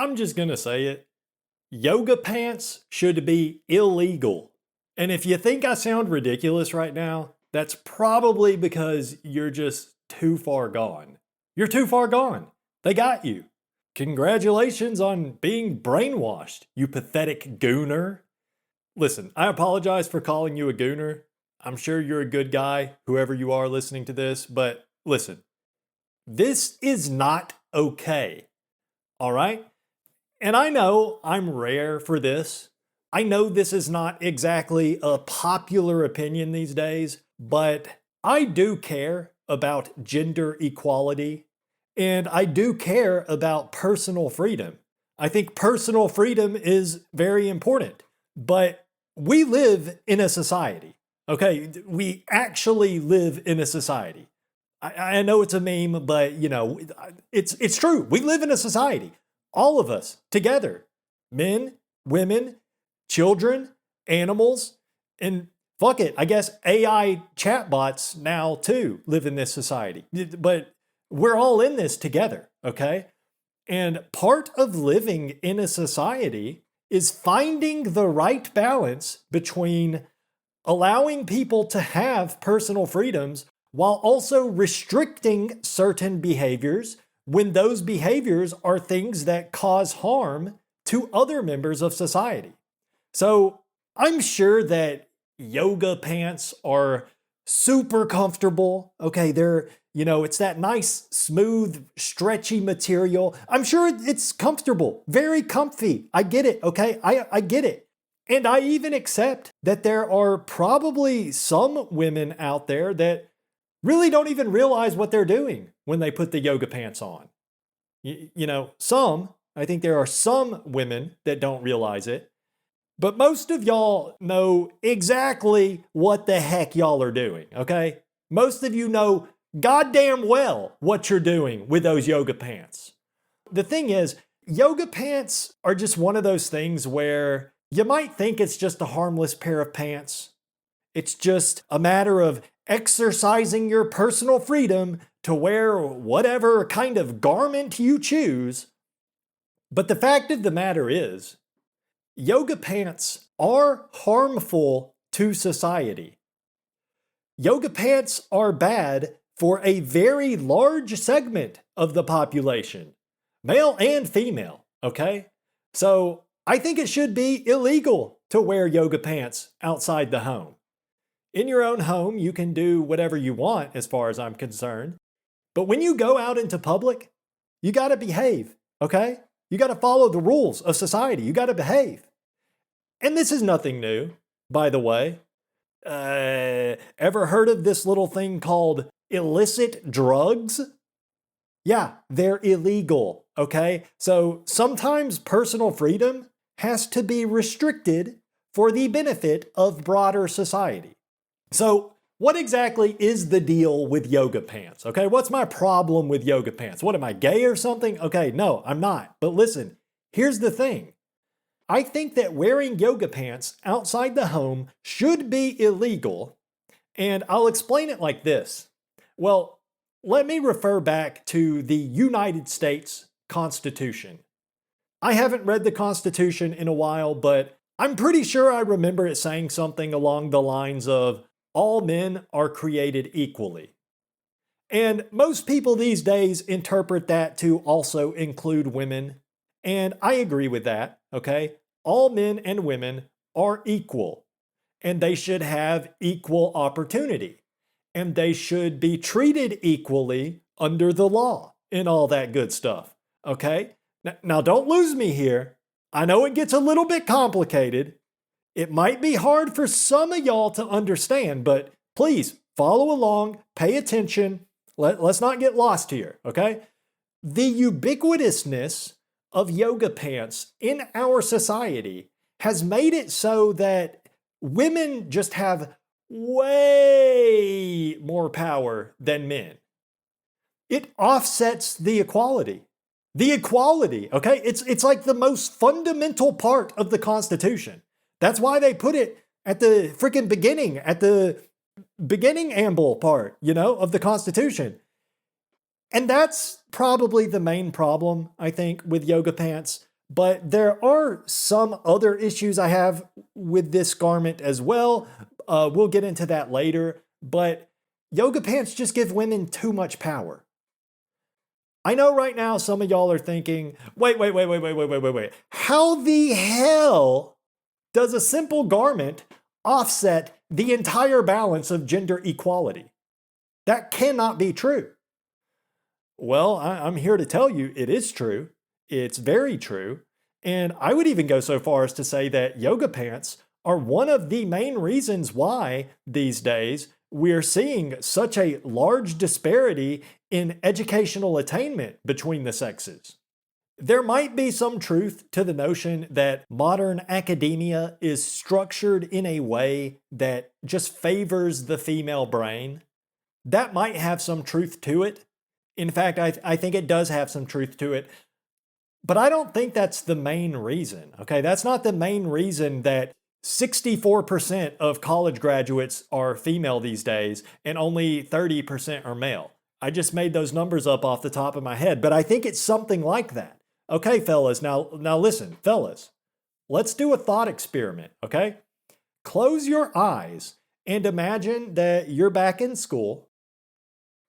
I'm just going to say it. Yoga pants should be illegal. And if you think I sound ridiculous right now, that's probably because you're just too far gone. You're too far gone. They got you. Congratulations on being brainwashed, you pathetic gooner. Listen, I apologize for calling you a gooner. I'm sure you're a good guy, whoever you are listening to this, but listen, this is not okay. All right? And I know I'm rare for this. I know this is not exactly a popular opinion these days, but I do care about gender equality and I do care about personal freedom. I think personal freedom is very important, but we live in a society. Okay, we actually live in a society. I know it's a meme, but it's true. We live in a society. All of us together, men, women, children, animals, and fuck it, I guess AI chatbots now too live in this society. But we're all in this together, okay? And part of living in a society is finding the right balance between allowing people to have personal freedoms while also restricting certain behaviors when those behaviors are things that cause harm to other members of society. So I'm sure that yoga pants are super comfortable. Okay, it's that nice, smooth, stretchy material. I'm sure it's comfortable, very comfy. I get it, okay? I get it. And I even accept that there are probably some women out there that really don't even realize what they're doing when they put the yoga pants on. I think there are some women that don't realize it, but most of y'all know exactly what the heck y'all are doing, okay? Most of you know goddamn well what you're doing with those yoga pants. The thing is, yoga pants are just one of those things where you might think it's just a harmless pair of pants. It's just a matter of exercising your personal freedom to wear whatever kind of garment you choose. But the fact of the matter is, yoga pants are harmful to society. Yoga pants are bad for a very large segment of the population, male and female, okay? So I think it should be illegal to wear yoga pants outside the home. In your own home, you can do whatever you want as far as I'm concerned. But when you go out into public, you gotta behave, okay? You gotta follow the rules of society. You gotta behave. And this is nothing new, by the way. Ever heard of this little thing called illicit drugs? Yeah, they're illegal, okay? So sometimes personal freedom has to be restricted for the benefit of broader society. So what exactly is the deal with yoga pants? Okay, what's my problem with yoga pants? What, am I gay or something? Okay, no, I'm not. But listen, here's the thing. I think that wearing yoga pants outside the home should be illegal, and I'll explain it like this. Well, let me refer back to the United States Constitution. I haven't read the Constitution in a while, but I'm pretty sure I remember it saying something along the lines of, all men are created equally. And most people these days interpret that to also include women. And I agree with that, okay? All men and women are equal. And they should have equal opportunity. And they should be treated equally under the law and all that good stuff, okay? Now don't lose me here. I know it gets a little bit complicated. It might be hard for some of y'all to understand, but please follow along, pay attention. Let's not get lost here, okay? The ubiquitousness of yoga pants in our society has made it so that women just have way more power than men. It offsets the equality. The equality, okay? It's like the most fundamental part of the Constitution. That's why they put it at the freaking beginning, at the beginning amble part, of the Constitution. And that's probably the main problem, I think, with yoga pants. But there are some other issues I have with this garment as well. We'll get into that later. But yoga pants just give women too much power. I know right now some of y'all are thinking, wait. How the hell does a simple garment offset the entire balance of gender equality? That cannot be true. Well, I'm here to tell you it is true. It's very true. And I would even go so far as to say that yoga pants are one of the main reasons why these days we're seeing such a large disparity in educational attainment between the sexes. There might be some truth to the notion that modern academia is structured in a way that just favors the female brain. That might have some truth to it. In fact, I think it does have some truth to it. But I don't think that's the main reason, okay? That's not the main reason that 64% of college graduates are female these days and only 30% are male. I just made those numbers up off the top of my head, but I think it's something like that. Okay, fellas, now listen, fellas, let's do a thought experiment, okay? Close your eyes and imagine that you're back in school,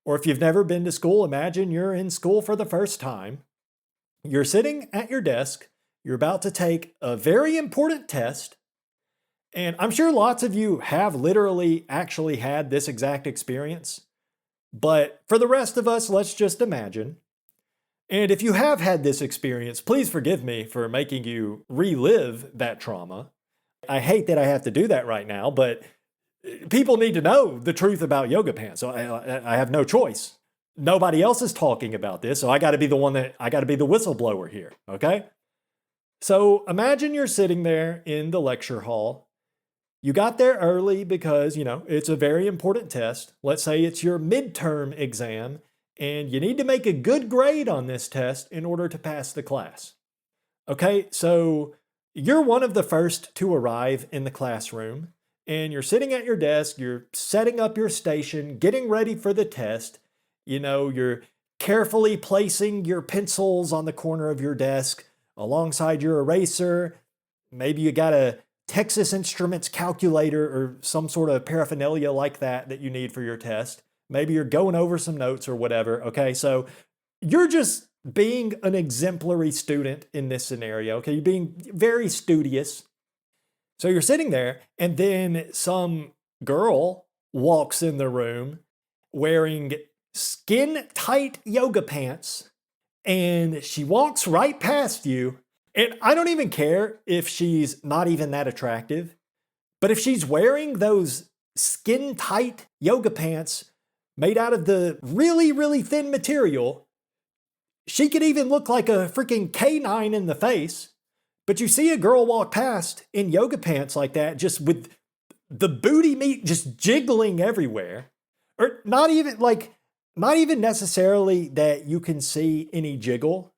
or if you've never been to school, imagine you're in school for the first time. You're sitting at your desk, you're about to take a very important test, and I'm sure lots of you have literally actually had this exact experience. But for the rest of us, let's just imagine. And if you have had this experience, please forgive me for making you relive that trauma. I hate that I have to do that right now, but people need to know the truth about yoga pants, so I have no choice. Nobody else is talking about this, so I gotta be the whistleblower here, okay? So imagine you're sitting there in the lecture hall. You got there early because, it's a very important test. Let's say it's your midterm exam, and you need to make a good grade on this test in order to pass the class. Okay, so you're one of the first to arrive in the classroom, and you're sitting at your desk, you're setting up your station, getting ready for the test. You're carefully placing your pencils on the corner of your desk alongside your eraser. Maybe you got a Texas Instruments calculator or some sort of paraphernalia like that you need for your test. Maybe you're going over some notes or whatever. Okay, so you're just being an exemplary student in this scenario. Okay, you're being very studious. So you're sitting there, and then some girl walks in the room wearing skin-tight yoga pants, and she walks right past you. And I don't even care if she's not even that attractive, but if she's wearing those skin-tight yoga pants made out of the really, really thin material, she could even look like a freaking canine in the face. But you see a girl walk past in yoga pants like that, just with the booty meat just jiggling everywhere. Or not even necessarily that you can see any jiggle.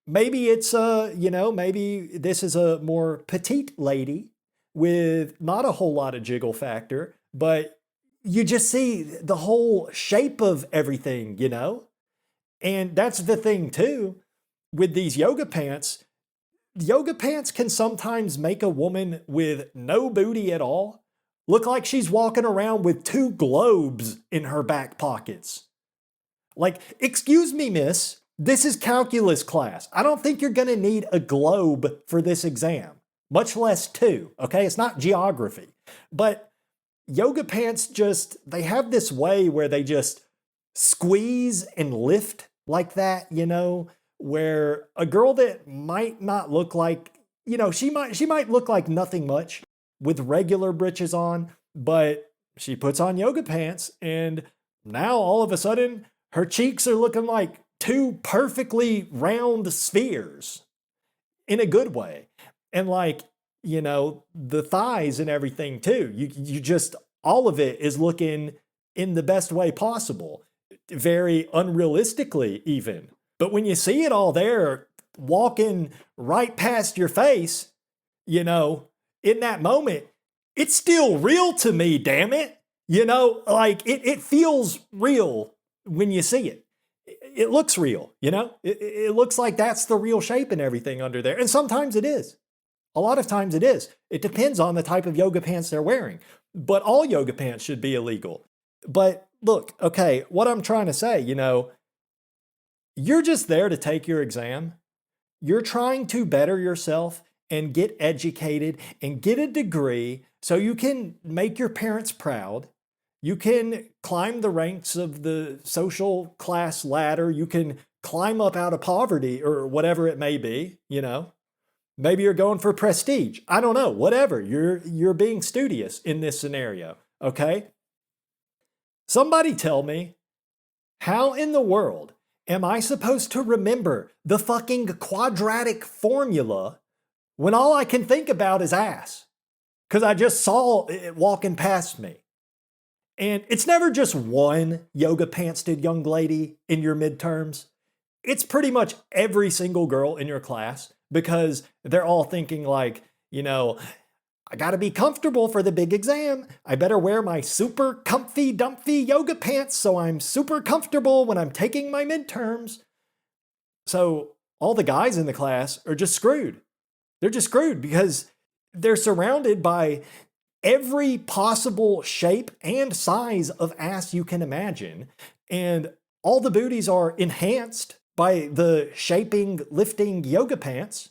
Maybe it's maybe this is a more petite lady with not a whole lot of jiggle factor, but you just see the whole shape of everything, And that's the thing too, with these yoga pants. Yoga pants can sometimes make a woman with no booty at all look like she's walking around with 2 globes in her back pockets. Like, excuse me, miss, this is calculus class. I don't think you're gonna need a globe for this exam, much less 2, okay? It's not geography. But yoga pants they have this way where they just squeeze and lift like that, where a girl that might not look like, she might look like nothing much with regular britches on, but she puts on yoga pants, and now all of a sudden her cheeks are looking like 2 perfectly round spheres in a good way. And the thighs and everything too. You just, all of it is looking in the best way possible, very unrealistically even. But when you see it all there walking right past your face, in that moment, it's still real to me, damn it. It feels real when you see it. it looks real, you know? It looks like that's the real shape and everything under there. And sometimes it is. A lot of times it is. It depends on the type of yoga pants they're wearing. But all yoga pants should be illegal. But look, okay, what I'm trying to say, you know, you're just there to take your exam. You're trying to better yourself and get educated and get a degree so you can make your parents proud. You can climb the ranks of the social class ladder. You can climb up out of poverty or whatever it may be, you know. Maybe you're going for prestige. I don't know, whatever. You're being studious in this scenario, okay? Somebody tell me, how in the world am I supposed to remember the fucking quadratic formula when all I can think about is ass? Because I just saw it walking past me. And it's never just one yoga pantsed young lady in your midterms. It's pretty much every single girl in your class because they're all thinking like, you know, I gotta be comfortable for the big exam. I better wear my super comfy dumpy yoga pants so I'm super comfortable when I'm taking my midterms. So all the guys in the class are just screwed. They're just screwed because they're surrounded by every possible shape and size of ass you can imagine. And all the booties are enhanced by the shaping, lifting yoga pants.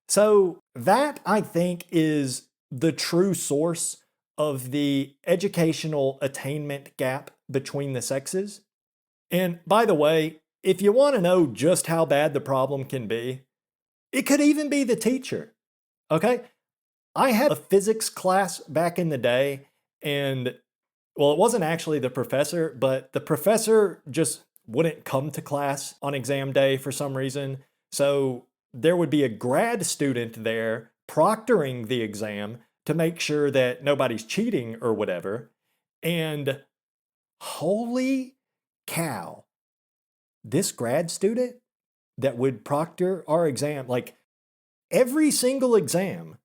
So that, I think, is the true source of the educational attainment gap between the sexes. And by the way, if you want to know just how bad the problem can be, it could even be the teacher. Okay? I had a physics class back in the day, and well, it wasn't actually the professor, but the professor just wouldn't come to class on exam day for some reason. So there would be a grad student there proctoring the exam to make sure that nobody's cheating or whatever. And holy cow, this grad student that would proctor our exam, like every single exam,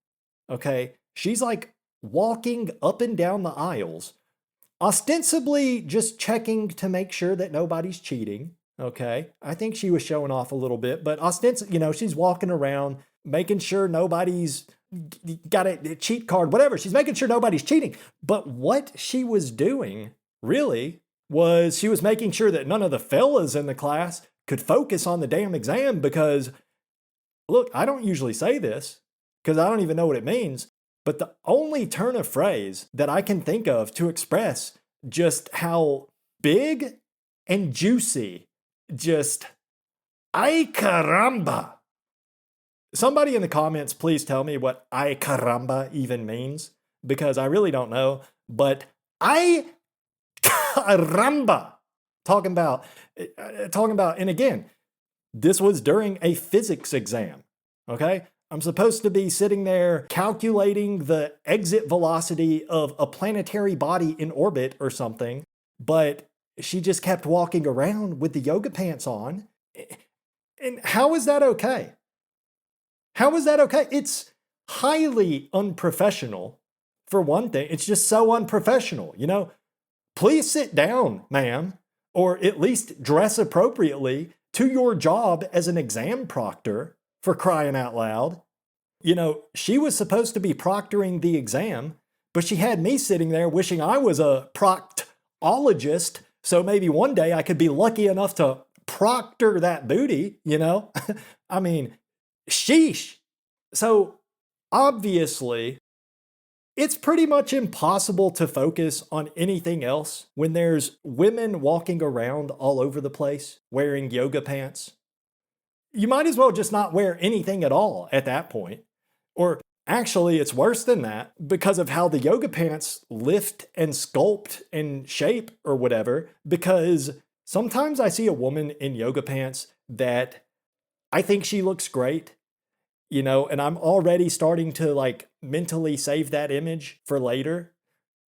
okay, she's like walking up and down the aisles, ostensibly just checking to make sure that nobody's cheating. Okay, I think she was showing off a little bit, but ostensibly, you know, she's walking around making sure nobody's got a cheat card, whatever. She's making sure nobody's cheating. But what she was doing really was she was making sure that none of the fellas in the class could focus on the damn exam because, look, I don't usually say this because I don't even know what it means, but the only turn of phrase that I can think of to express just how big and juicy, just, ay caramba. Somebody in the comments, please tell me what ay caramba even means, because I really don't know, but ay caramba, talking about, and again, this was during a physics exam, okay? I'm supposed to be sitting there calculating the exit velocity of a planetary body in orbit or something, but she just kept walking around with the yoga pants on. And how is that okay? How is that okay? It's highly unprofessional, for one thing. It's just so unprofessional, you know? Please sit down, ma'am, or at least dress appropriately to your job as an exam proctor, for crying out loud. You know, she was supposed to be proctoring the exam, but she had me sitting there wishing I was a proctologist, so maybe one day I could be lucky enough to proctor that booty, you know? I mean, sheesh. So obviously, it's pretty much impossible to focus on anything else when there's women walking around all over the place wearing yoga pants. You might as well just not wear anything at all at that point. Or actually, it's worse than that because of how the yoga pants lift and sculpt and shape or whatever. Because sometimes I see a woman in yoga pants that I think she looks great, you know, and I'm already starting to like mentally save that image for later.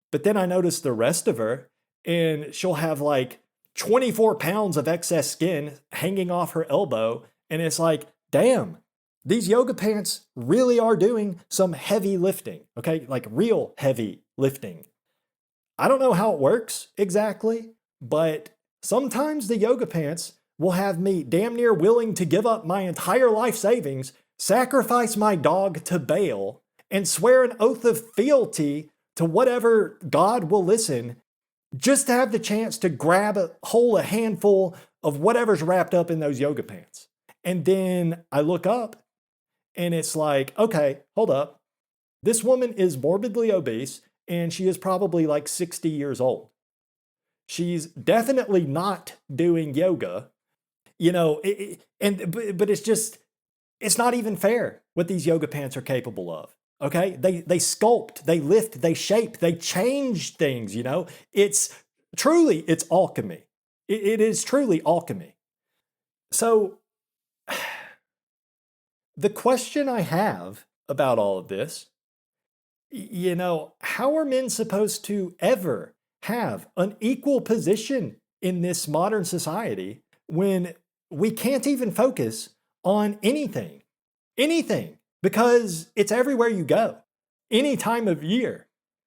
But then I notice the rest of her and she'll have like 24 pounds of excess skin hanging off her elbow. And it's like, damn, these yoga pants really are doing some heavy lifting, okay? Like real heavy lifting. I don't know how it works exactly, but sometimes the yoga pants will have me damn near willing to give up my entire life savings, sacrifice my dog to Baal, and swear an oath of fealty to whatever God will listen, just to have the chance to grab a handful of whatever's wrapped up in those yoga pants. And then I look up and it's like, okay, hold up. This woman is morbidly obese and she is probably like 60 years old. She's definitely not doing yoga, but it's not even fair what these yoga pants are capable of. Okay, they sculpt, they lift, they shape, they change things. It's alchemy. It is truly alchemy. So the question I have about all of this, how are men supposed to ever have an equal position in this modern society when we can't even focus on anything, because it's everywhere you go, any time of year.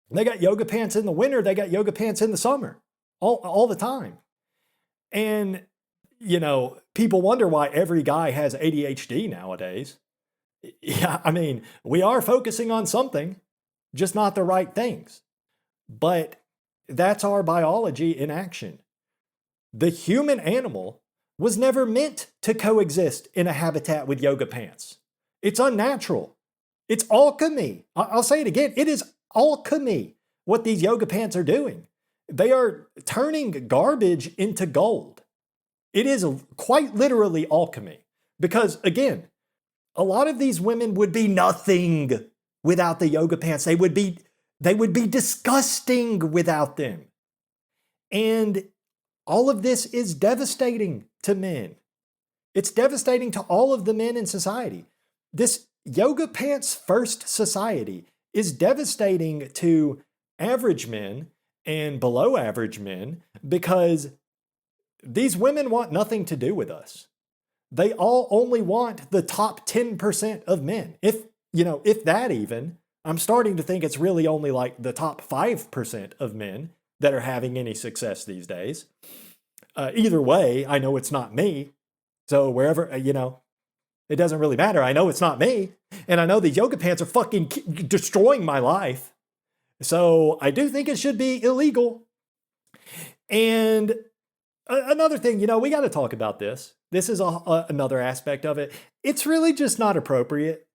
They got yoga pants in the winter, they got yoga pants in the summer, all the time. And, people wonder why every guy has ADHD nowadays. Yeah, I mean, we are focusing on something, just not the right things. But that's our biology in action. The human animal was never meant to coexist in a habitat with yoga pants. It's unnatural. It's alchemy. I'll say it again. It is alchemy what these yoga pants are doing. They are turning garbage into gold. It is quite literally alchemy. Because again, a lot of these women would be nothing without the yoga pants. They would be disgusting without them. And all of this is devastating to men. It's devastating to all of the men in society. This yoga pants first society is devastating to average men and below average men because these women want nothing to do with us. They all only want the top 10% of men. If that even, I'm starting to think it's really only like the top 5% of men that are having any success these days. Either way, I know it's not me. So wherever, it doesn't really matter. I know it's not me. And I know these yoga pants are fucking destroying my life. So I do think it should be illegal. And another thing, we got to talk about this. This is another aspect of it. It's really just not appropriate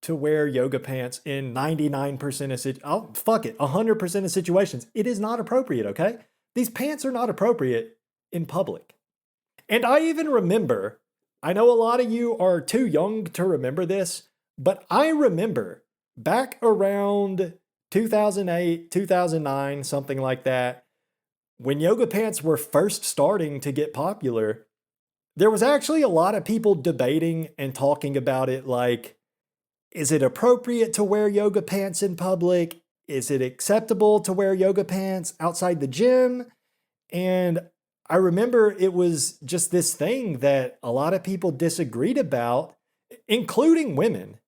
to wear yoga pants in 99% of 100% of situations. It is not appropriate, okay? These pants are not appropriate in public. And I even remember, I know a lot of you are too young to remember this, but I remember back around 2008, 2009, something like that, when yoga pants were first starting to get popular, there was actually a lot of people debating and talking about it like, is it appropriate to wear yoga pants in public? Is it acceptable to wear yoga pants outside the gym? And I remember it was just this thing that a lot of people disagreed about, including women.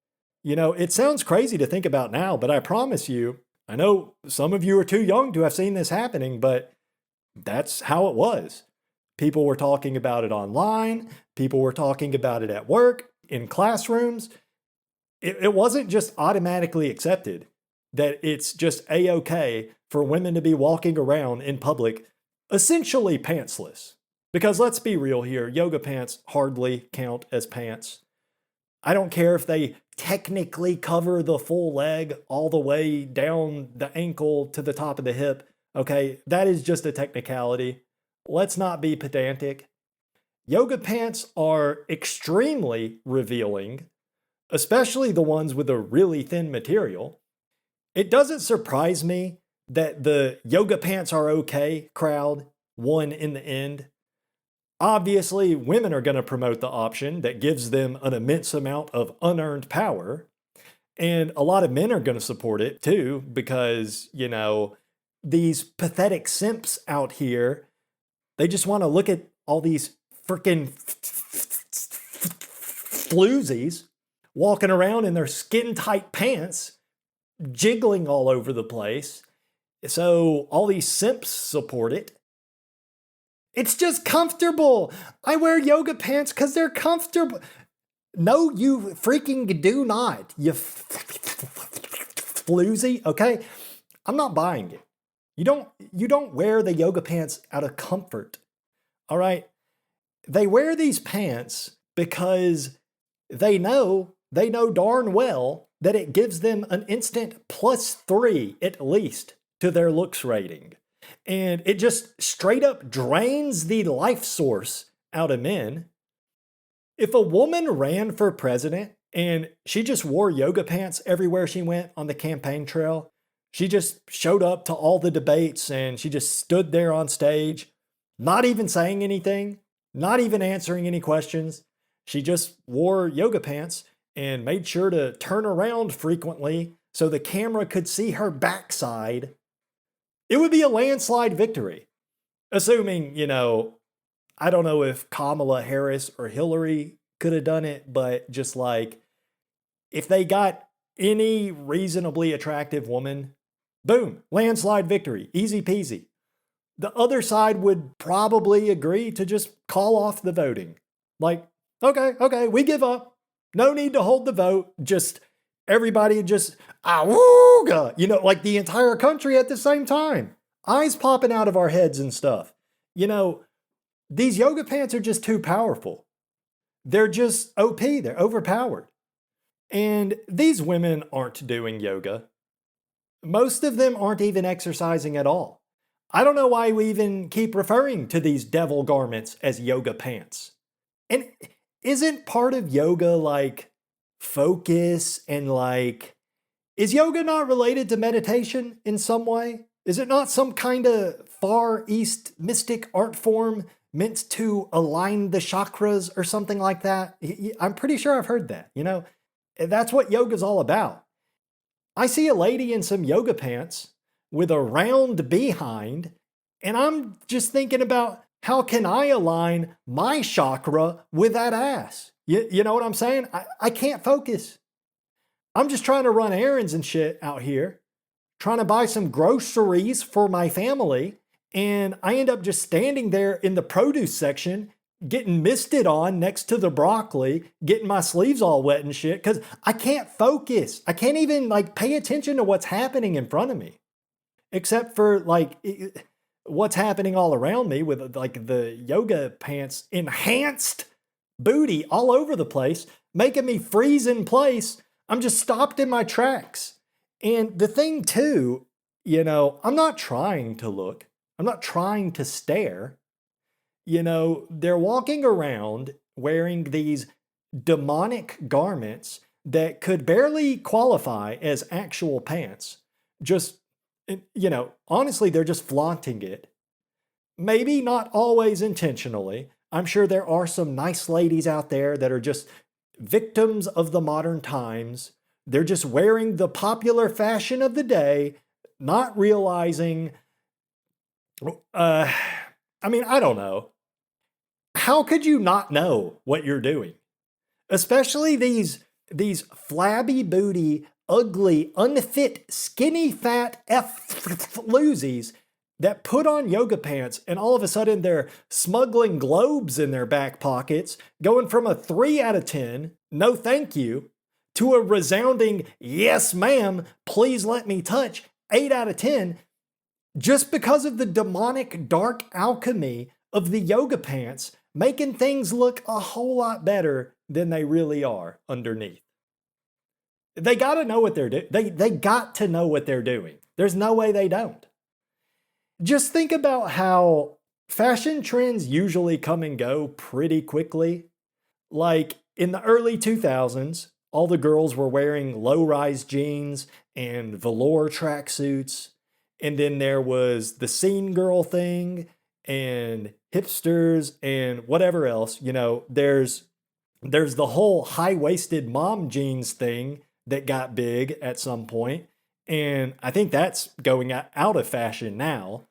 It sounds crazy to think about now, but I promise you, I know some of you are too young to have seen this happening, but that's how it was. People were talking about it online. People were talking about it at work, in classrooms. It wasn't just automatically accepted that it's just A-okay for women to be walking around in public essentially pantsless. Because let's be real here, yoga pants hardly count as pants. I don't care if they technically cover the full leg all the way down the ankle to the top of the hip. Okay, that is just a technicality. Let's not be pedantic. Yoga pants are extremely revealing, especially the ones with a really thin material. It doesn't surprise me that the yoga pants are okay crowd won in the end. Obviously, women are going to promote the option that gives them an immense amount of unearned power. And a lot of men are going to support it too, because, these pathetic simps out here, they just want to look at all these freaking floozies walking around in their skin-tight pants, jiggling all over the place. So all these simps support it. It's just comfortable. I wear yoga pants because they're comfortable. No, you freaking do not. You floozy, okay? I'm not buying it. You don't wear the yoga pants out of comfort. All right? They wear these pants because they know darn well that it gives them an instant +3 at least to their looks rating. And it just straight up drains the life source out of men. If a woman ran for president and she just wore yoga pants everywhere she went on the campaign trail, she just showed up to all the debates and she just stood there on stage, not even saying anything, not even answering any questions. She just wore yoga pants and made sure to turn around frequently so the camera could see her backside. It would be a landslide victory. Assuming, I don't know if Kamala Harris or Hillary could have done it, but just like if they got any reasonably attractive woman, boom, landslide victory, easy peasy. The other side would probably agree to just call off the voting. Like, okay, we give up. No need to hold the vote. Just everybody just, awooga, like the entire country at the same time. Eyes popping out of our heads and stuff. These yoga pants are just too powerful. They're just OP, they're overpowered. And these women aren't doing yoga. Most of them aren't even exercising at all. I don't know why we even keep referring to these devil garments as yoga pants. And isn't part of yoga like focus and like, is yoga not related to meditation in some way? Is it not some kind of Far East mystic art form meant to align the chakras or something like that? I'm pretty sure I've heard that, That's what yoga's all about. I see a lady in some yoga pants with a round behind, and I'm just thinking about how can I align my chakra with that ass? You know what I'm saying? I can't focus. I'm just trying to run errands and shit out here, trying to buy some groceries for my family, and I end up just standing there in the produce section, getting misted on next to the broccoli, getting my sleeves all wet and shit, because I can't focus. I can't even pay attention to what's happening in front of me. Except for what's happening all around me with the yoga pants enhanced booty all over the place, making me freeze in place. I'm just stopped in my tracks. And the thing too, I'm not trying to look. I'm not trying to stare. They're walking around wearing these demonic garments that could barely qualify as actual pants. Just, honestly, they're just flaunting it. Maybe not always intentionally. I'm sure there are some nice ladies out there that are just victims of the modern times. They're just wearing the popular fashion of the day, not realizing, I don't know. How could you not know what you're doing? Especially these flabby booty, ugly, unfit, skinny fat floozies that put on yoga pants and all of a sudden they're smuggling globes in their back pockets, going from a 3 out of 10, no thank you, to a resounding, yes ma'am, please let me touch, 8 out of 10, just because of the demonic dark alchemy of the yoga pants, making things look a whole lot better than they really are underneath. They got to know what they're doing. They got to know what they're doing. There's no way they don't. Just think about how fashion trends usually come and go pretty quickly. Like in the early 2000s, all the girls were wearing low-rise jeans and velour tracksuits. And then there was the scene girl thing and hipsters and whatever else. There's the whole high-waisted mom jeans thing that got big at some point. And I think that's going out of fashion now.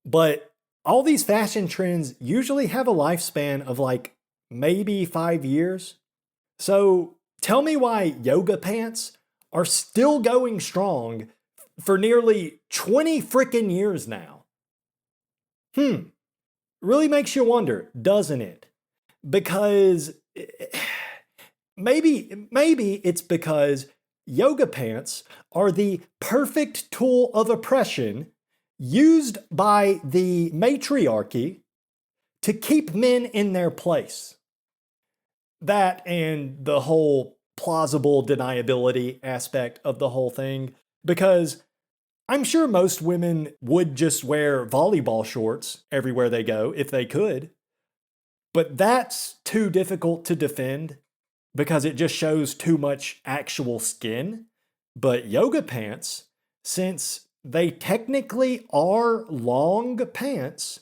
But all these fashion trends usually have a lifespan of maybe 5 years. So tell me why yoga pants are still going strong for nearly 20 freaking years now. Really makes you wonder, doesn't it? Because maybe it's because yoga pants are the perfect tool of oppression used by the matriarchy to keep men in their place. That and the whole plausible deniability aspect of the whole thing, because I'm sure most women would just wear volleyball shorts everywhere they go if they could, but that's too difficult to defend because it just shows too much actual skin. But yoga pants, since they technically are long pants,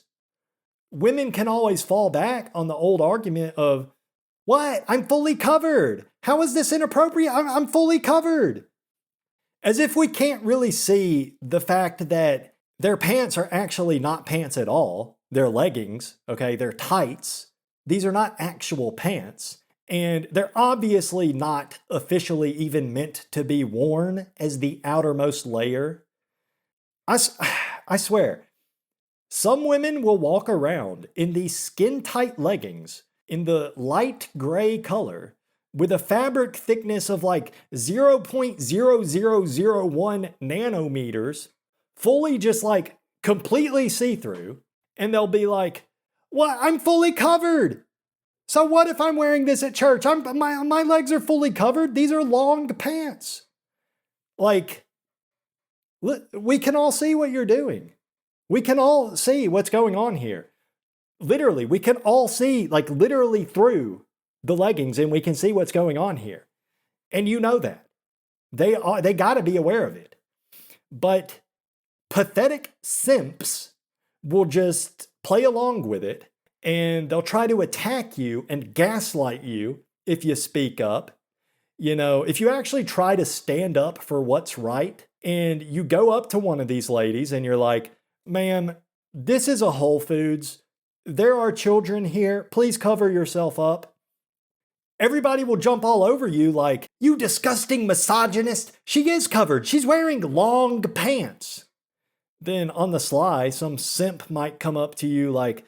women can always fall back on the old argument of, what? I'm fully covered. How is this inappropriate? I'm fully covered. As if we can't really see the fact that their pants are actually not pants at all. They're leggings, okay? They're tights. These are not actual pants. And they're obviously not officially even meant to be worn as the outermost layer. I swear, some women will walk around in these skin-tight leggings in the light gray color with a fabric thickness of like 0.0001 nanometers, fully just like completely see-through, and they'll be like, "What? I'm fully covered. So what if I'm wearing this at church? My legs are fully covered. These are long pants." Like, we can all see what you're doing. We can all see what's going on here. Literally, we can all see, like, literally through the leggings, and we can see what's going on here. And you know that. They got to be aware of it. But pathetic simps will just play along with it, and they'll try to attack you and gaslight you if you speak up. You know, if you actually try to stand up for what's right, and you go up to one of these ladies and you're like, "Ma'am, this is a Whole Foods. There are children here. Please cover yourself up." Everybody will jump all over you like, "You disgusting misogynist. She is covered. She's wearing long pants." Then on the sly, some simp might come up to you like,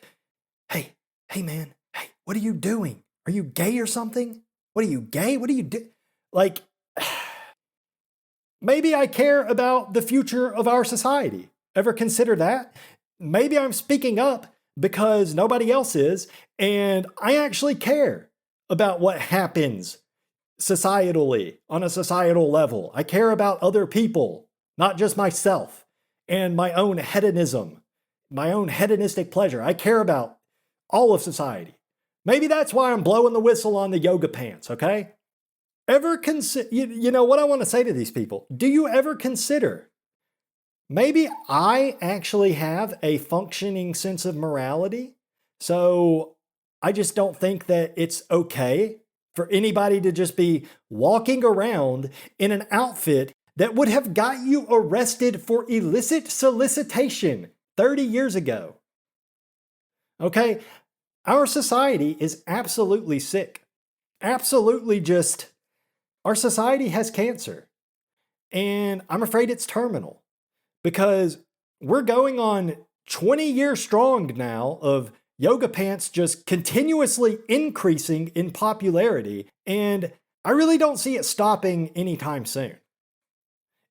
hey man, hey, what are you doing? Are you gay or something? What are you, gay? What do you do?" Like, maybe I care about the future of our society. Ever consider that? Maybe I'm speaking up because nobody else is, and I actually care about what happens societally, on a societal level. I care about other people, not just myself, and my own hedonism, my own hedonistic pleasure. I care about all of society. Maybe that's why I'm blowing the whistle on the yoga pants, okay? Ever consider, you know what I want to say to these people? Do you ever consider, maybe I actually have a functioning sense of morality, so I just don't think that it's okay for anybody to just be walking around in an outfit that would have got you arrested for illicit solicitation 30 years ago. Okay? Our society is absolutely sick. Absolutely just, our society has cancer. And I'm afraid it's terminal because we're going on 20 years strong now of yoga pants just continuously increasing in popularity, and I really don't see it stopping anytime soon.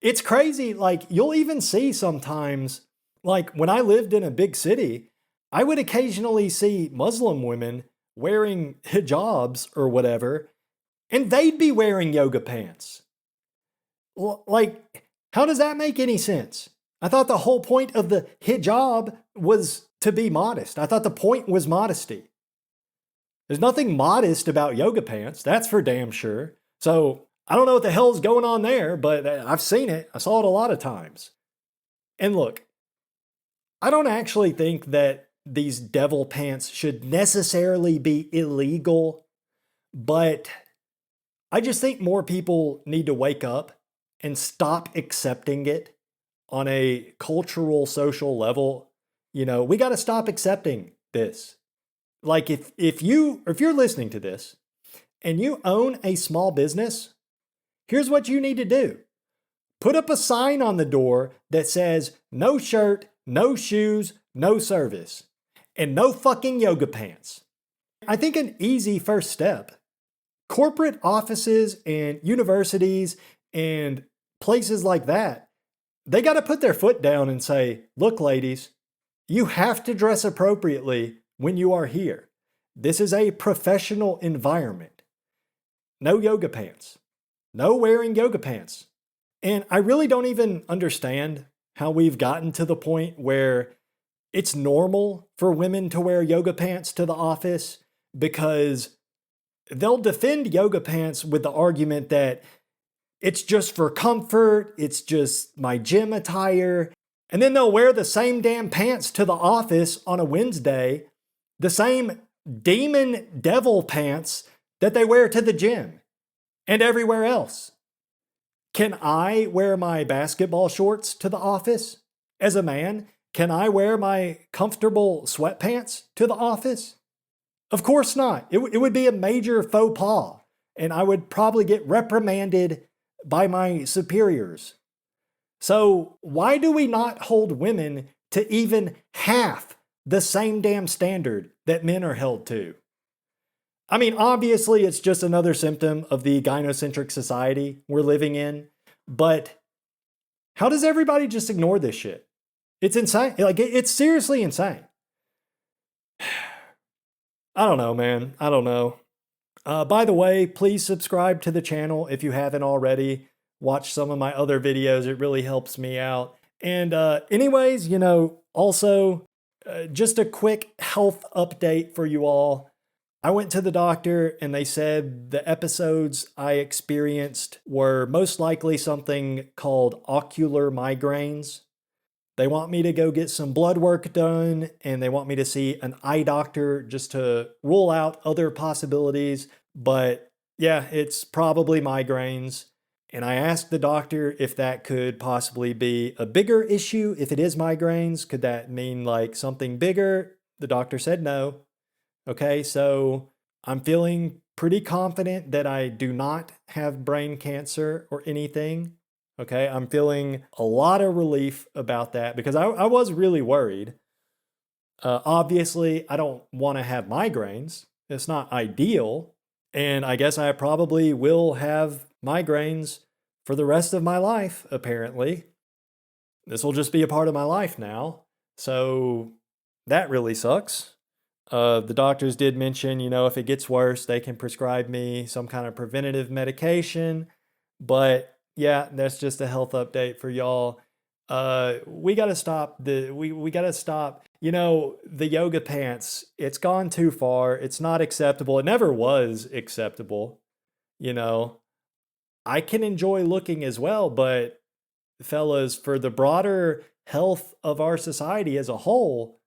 It's crazy, like, you'll even see sometimes, like, when I lived in a big city, I would occasionally see Muslim women wearing hijabs or whatever, and they'd be wearing yoga pants. Like, how does that make any sense? I thought the whole point of the hijab was to be modest. I thought the point was modesty. There's nothing modest about yoga pants, that's for damn sure. So I don't know what the hell's going on there, but I've seen it. I saw it a lot of times. And look, I don't actually think that these devil pants should necessarily be illegal, but I just think more people need to wake up and stop accepting it on a cultural, social level. You know, we got to stop accepting this. Like, if you're listening to this and you own a small business, here's what you need to do. Put up a sign on the door that says, "No shirt, no shoes, no service." and no fucking yoga pants. I think an easy first step, corporate offices and universities and places like that, they got to put their foot down and say, look, ladies, you have to dress appropriately when you are here. This is a professional environment. No yoga pants. No wearing yoga pants. And I really don't even understand how we've gotten to the point where it's normal for women to wear yoga pants to the office, because they'll defend yoga pants with the argument that it's just for comfort, it's just my gym attire. And then they'll wear the same damn pants to the office on a Wednesday, the same demon devil pants that they wear to the gym and everywhere else. Can I wear my basketball shorts to the office as a man? Can I wear my comfortable sweatpants to the office? Of course not. It would be a major faux pas, and I would probably get reprimanded by my superiors. So why do we not hold women to even half the same damn standard that men are held to? I mean, obviously, it's just another symptom of the gynocentric society we're living in, but how does everybody just ignore this shit? It's insane. Like, it's seriously insane. I don't know, man. I don't know. By the way, please subscribe to the channel if you haven't already. Watch some of my other videos. It really helps me out. And anyways, also just a quick health update for you all. I went to the doctor and they said the episodes I experienced were most likely something called ocular migraines. They want me to go get some blood work done, and they want me to see an eye doctor just to rule out other possibilities. But yeah, it's probably migraines. And I asked the doctor if that could possibly be a bigger issue. If it is migraines, could that mean like something bigger? The doctor said no. Okay, so I'm feeling pretty confident that I do not have brain cancer or anything. Okay, I'm feeling a lot of relief about that because I was really worried. Obviously, I don't want to have migraines. It's not ideal. And I guess I probably will have migraines for the rest of my life, apparently. This will just be a part of my life now. So that really sucks. The doctors did mention, if it gets worse, they can prescribe me some kind of preventative medication. But yeah, that's just a health update for y'all. We gotta stop we gotta stop, the yoga pants. It's gone too far. It's not acceptable. It never was acceptable. I can enjoy looking as well, but fellas, for the broader health of our society as a whole,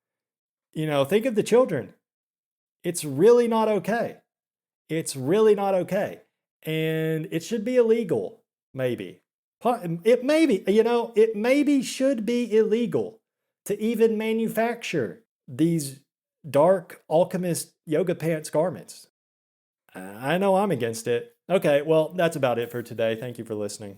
think of the children. It's really not okay. It's really not okay. And it should be illegal. Maybe. It maybe should be illegal to even manufacture these dark alchemist yoga pants garments. I know I'm against it. Okay, well, that's about it for today. Thank you for listening.